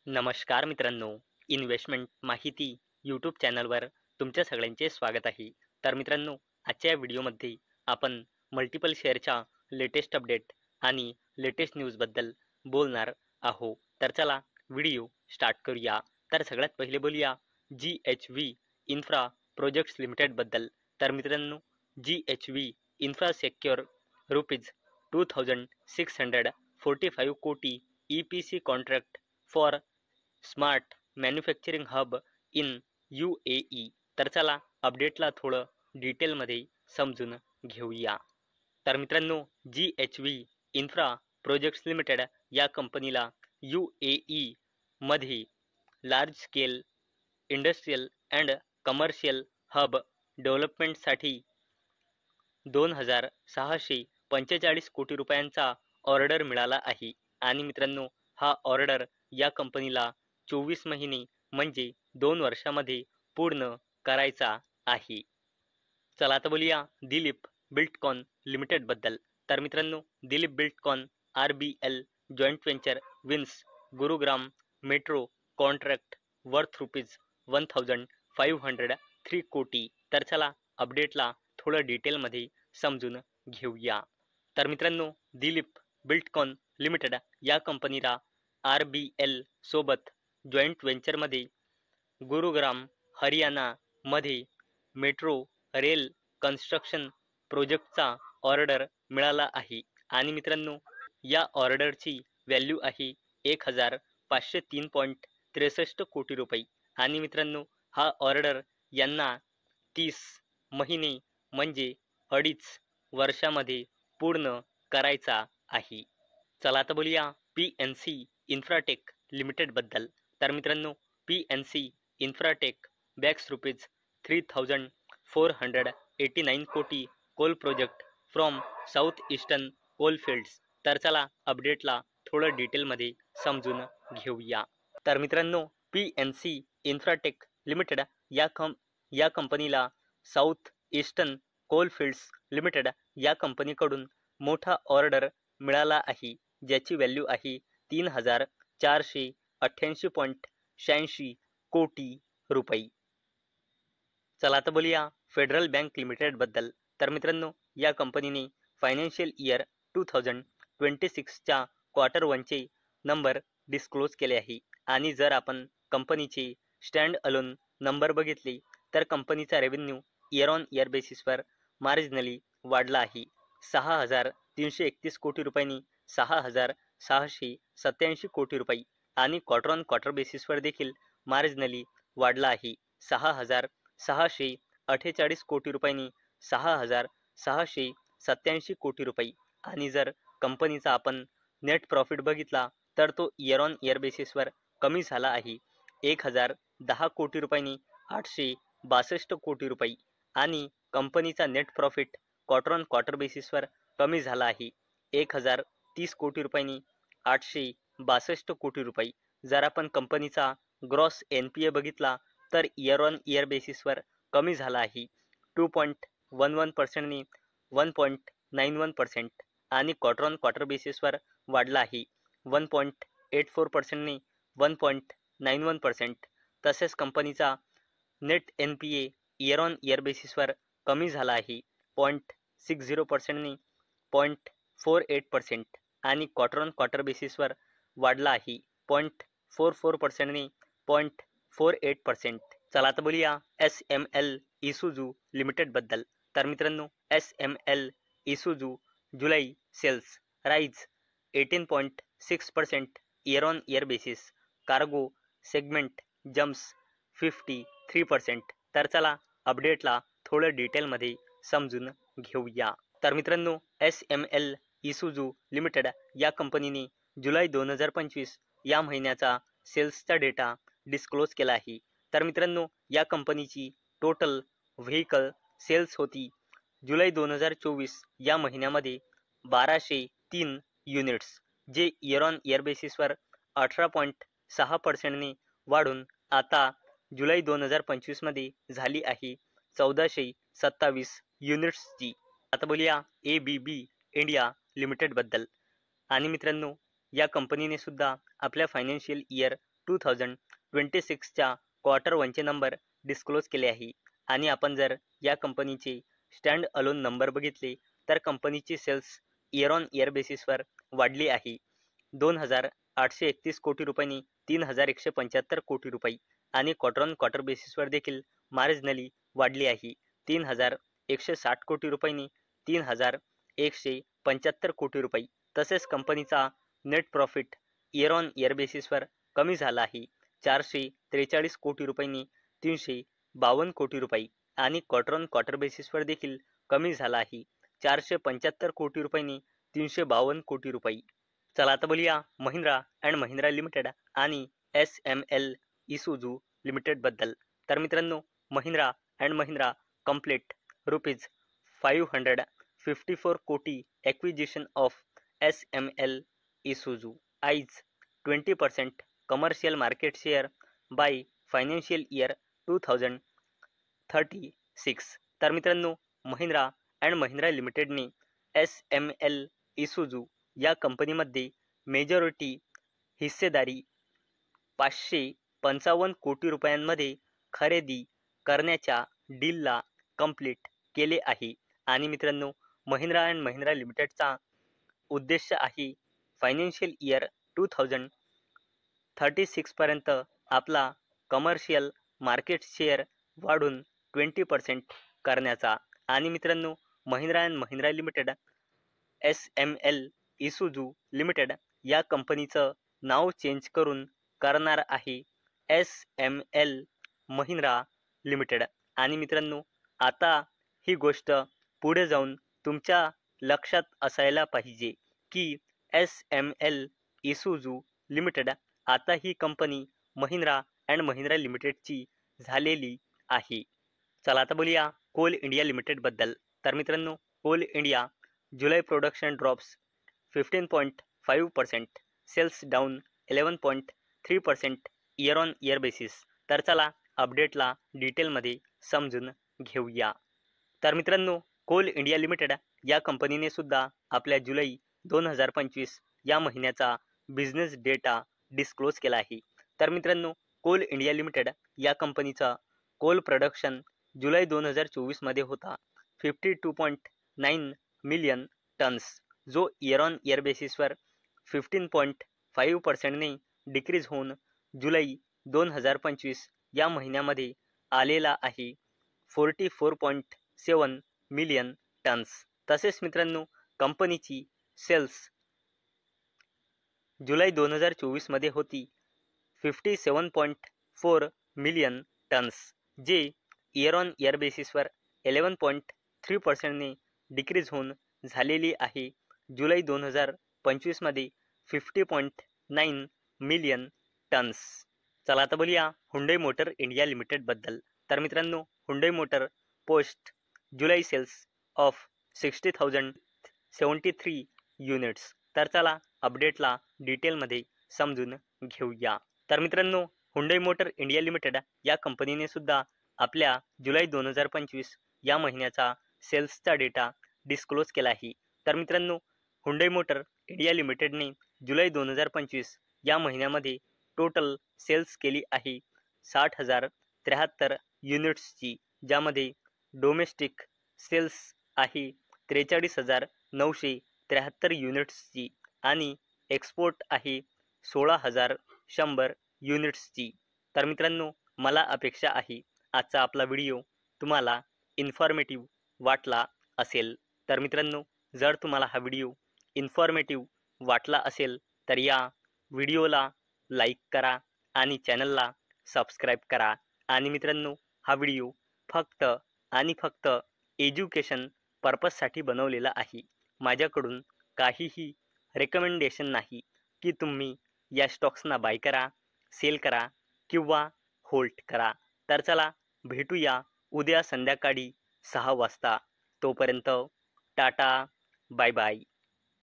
नमस्कार मित्रांनो, इन्व्हेस्टमेंट माहिती यूट्यूब चॅनलवर तुमच्या सगळ्यांचे स्वागत आहे. तर मित्रांनो, आजच्या या व्हिडिओमध्ये आपण मल्टिपल शेअरच्या लेटेस्ट अपडेट आणि लेटेस्ट न्यूजबद्दल बोलणार आहोत. तर चला व्हिडिओ स्टार्ट करूया. तर सगळ्यात पहिले बोलूया GHV इन्फ्रा प्रोजेक्ट्स लिमिटेडबद्दल. तर मित्रांनो, GHV इन्फ्रा सेक्युअर ₹2645 कोटी EPC contract for smart manufacturing hub in UAE. तर चला अपडेटला थोडं डिटेलमध्ये समजून घेऊया. तर मित्रांनो, GHV इन्फ्रा प्रोजेक्ट्स लिमिटेड या कंपनीला UAE मध्ये large scale industrial and commercial hub डेव्हलपमेंटसाठी 2,645 कोटी रुपयांचा ऑर्डर मिळाला आहे. आणि मित्रांनो, हा ऑर्डर या कंपनीला 24 महिने म्हणजे 2 वर्षामध्ये पूर्ण करायचा आहे. चला आता बोलूया दिलीप बिल्डकॉन लिमिटेडबद्दल. तर मित्रांनो, Dilip Buildcon RBL joint venture wins Gurugram metro contract worth ₹1,503 कोटी. तर चला अपडेटला थोडं डिटेलमध्ये समजून घेऊया. तर मित्रांनो, दिलीप बिल्डकॉन लिमिटेड या कंपनीला RBL सोबत जॉईंट व्हेंचरमध्ये गुरुग्राम हरियाणामध्ये मेट्रो रेल कन्स्ट्रक्शन प्रोजेक्टचा ऑर्डर मिळाला आहे. आणि मित्रांनो, या ऑर्डरची व्हॅल्यू आहे 1,503.63 कोटी रुपये. आणि मित्रांनो, हा ऑर्डर यांना 30 महिने म्हणजे 2.5 वर्षामध्ये पूर्ण करायचा आहे. चला आता बोलूया PNC इन्फ्राटेक लिमिटेडबद्दल. तर मित्रांनो, PNC इन्फ्राटेक बॅक्स ₹3,489 कोटी coal project from South Eastern Coalfields. तर चला अपडेटला थोडं डिटेलमध्ये समजून घेऊया. तर मित्रांनो, PNC इन्फ्राटेक लिमिटेड या कंपनीला साऊथ ईस्टर्न कोलफिल्ड्स लिमिटेड या कंपनीकडून मोठा ऑर्डर मिळाला आहे, ज्याची व्हॅल्यू आहे 3,488.86 कोटी रुपये. चला आता बोलूया फेडरल बँक लिमिटेडबद्दल. तर मित्रांनो, या कंपनीने फायनान्शियल इयर 2026च्या क्वार्टर 1चे नंबर डिस्क्लोज केले आहे. आणि जर आपण कंपनीचे स्टँड अलोन नंबर बघितले तर कंपनीचा रेव्हेन्यू इयर ऑन इयर बेसिसवर मार्जिनली वाढला आहे. 6,331 कोटी रुपयांनी 6,687 कोटी रुपये. आणि क्वार्टर ऑन क्वार्टर बेसिसवर देखील मार्जिनली वाढला आहे. 6,648 कोटी रुपयांनी 6,687 कोटी रुपये. आणि जर कंपनीचा आपण नेट प्रॉफिट बघितला तर तो इयर ऑन इयर बेसिसवर कमी झाला आहे. 1,010 कोटी रुपयांनी 862 कोटी रुपये. आणि कंपनीचा net profit quarter on quarter बेसिसवर कमी झाला आहे. 1,030 कोटी रुपयांनी 862 कोटी रुपये. जर आपण कंपनीचा ग्रॉस NPA बघितला तर इयर ऑन इयर बेसिसवर कमी झाला आहे. 2.11%नी 1.91%. आणि क्वार्टर ऑन क्वार्टर बेसिसवर वाढला आहे. 1.84%नी 1.91%. तसेच कंपनीचा net NPA year on year बेसिसवर कमी झाला आहे. 0.60%नी 0.48%. आणि क्वार्टर ऑन क्वार्टर बेसिसवर वाढला आहे. 0.44%नी 0.48%. चला आता बोलूया SML इसूझू लिमिटेडबद्दल. तर मित्रांनो, SML Isuzu July sales rise 18.6% year on year basis. Cargo segment jumps 53%. तर चला अपडेटला थोडं डिटेलमध्ये समजून घेऊया. तर मित्रांनो, SML इसूझू लिमिटेड या कंपनीने जुलै 2025 या महिन्याचा सेल्सचा डेटा डिस्क्लोज केला आहे. तर मित्रांनो, या कंपनीची टोटल व्हेकल सेल्स होती जुलै 2024 या महिन्यामध्ये 1,203 युनिट्स, जे इयर ऑन इयर बेसिसवर 18.6%ने वाढून आता जुलै 2025 झाली आहे 1,427 युनिट्सची. आता बोलूया ABB इंडिया लिमिटेडबद्दल. आणि मित्रांनो, या कंपनीने सुद्धा आपल्या फायनान्शियल इयर 2026च्या क्वार्टर 1चे नंबर डिस्क्लोज केले आहे आणि आपण जर या कंपनीचे स्टँड अलोन नंबर बघितले तर कंपनीची सेल्स इयर ऑन इयर बेसिसवर वाढली आहे 2,831 कोटी रुपयांनी 3,175 कोटी रुपये आणि क्वार्टर ऑन क्वार्टर बेसिसवर देखील मार्जिनली वाढली आहे 3,160 कोटी रुपयांनी 3,175 कोटी रुपये. तसेच कंपनीचा net profit year on year बेसिसवर कमी झाला आहे 443 कोटी रुपयांनी 352 कोटी रुपये आणि क्वार्टर ऑन क्वार्टर बेसिसवर देखील कमी झाला आहे 475 कोटी रुपयांनी 352 कोटी रुपये. चला आता बोलूया महिंद्रा अँड महिंद्रा लिमिटेड आणि SML इसूझू लिमिटेड बद्दल. तर मित्रांनो, महिंद्रा अँड महिंद्रा कंप्लीट ₹554 कोटी acquisition of SML Isuzu eyes 20% commercial market share by financial year 2036. तर मित्रांनो, महिंद्रा अँड महिंद्रा लिमिटेडने SML इसूझू या कंपनीमध्ये मेजॉरिटी हिस्सेदारी 555 कोटी रुपयांमध्ये खरेदी करण्याच्या डीलला कंप्लीट केले आहे. आणि मित्रांनो, महिंद्रा अँड महिंद्रा लिमिटेडचा उद्देश आहे फायनान्शियल इयर 2036 पर्यंत आपला कमर्शियल मार्केट शेअर वाढून 20% करण्याचा. आणि मित्रांनो, Mahindra and Mahindra limited SML Isuzu limited या कंपनीचं नाव चेंज करून करणार आहे SML महिंद्रा लिमिटेड. आणि मित्रांनो, आता ही गोष्ट पुढे जाऊन तुमच्या लक्षात असायला पाहिजे की SML इसूझू लिमिटेड आता ही कंपनी महिंद्रा अँड महिंद्रा लिमिटेडची झालेली आहे. चला आता बोलूया कोल इंडिया लिमिटेड बद्दल. तर मित्रांनो, कोल इंडिया जुलै production drops 15.5%, sales down 11.3% year on year basis. तर चला अपडेटला डिटेलमध्ये समजून घेऊया. तर मित्रांनो, कोल इंडिया लिमिटेड या कंपनीने सुद्धा आपल्या जुलै 2025 या महिन्याचा बिझनेस डेटा डिस्क्लोज केला आहे. तर मित्रांनो, कोल इंडिया लिमिटेड या कंपनीचा कोल प्रोडक्शन जुलै 2024 होता 52.9 मिलियन टन्स, जो इयर ऑन इयर बेसिसवर 15.5%ने डिक्रीज होऊन जुलै 2025 या महिन्यामध्ये आलेला आहे 44.7 मिलियन टन्स. तसेच मित्रांनो, कंपनीची सेल्स जुलै 2024 होती 57.4 मिलियन टन्स, जे इयर ऑन इयर बेसिसवर 11.3%ने डिक्रीज होऊन झालेली आहे जुलै 2025 50.9 मिलियन टन्स. चला आता बोलूया हुंडई मोटर इंडिया लिमिटेड बद्दल. तर मित्रांनो, हुंडई मोटर पोस्ट जुलै सेल्स ऑफ 60,073 युनिट्स. तर चला अपडेटला डिटेलमध्ये समजून घेऊया. तर मित्रांनो, हुंडई मोटर इंडिया लिमिटेड या कंपनीने सुद्धा आपल्या जुलै 2025 या महिन्याचा सेल्सचा डेटा डिस्क्लोज केला आहे. तर मित्रांनो, हुंडई मोटर इंडिया लिमिटेडने जुलै 2025 या महिन्यामध्ये टोटल सेल्स केली आहे 60,073 युनिट्सची, ज्यामध्ये डोमेस्टिक सेल्स आहे 43,973 युनिट्सची आणि एक्सपोर्ट आहे 16,100 युनिट्सची. तर मित्रांनो, मला अपेक्षा आहे आजचा आपला व्हिडिओ तुम्हाला इन्फॉर्मेटिव्ह वाटला असेल. तर मित्रांनो, जर तुम्हाला हा व्हिडिओ इन्फॉर्मेटिव्ह वाटला असेल तर या व्हिडिओला लाईक करा आणि चॅनलला सबस्क्राईब करा. आणि मित्रांनो, हा व्हिडिओ फक्त आणि फक्त एज्युकेशन पर्पजसाठी बनवलेला आहे. माझ्याकडून काहीही रेकमेंडेशन नाही की तुम्ही या स्टॉक्सना बाय करा, सेल करा किंवा होल्ड करा. तर चला भेटूया उद्या संध्याकाळी 6 वाजता. तोपर्यंत टाटा, बाय बाय.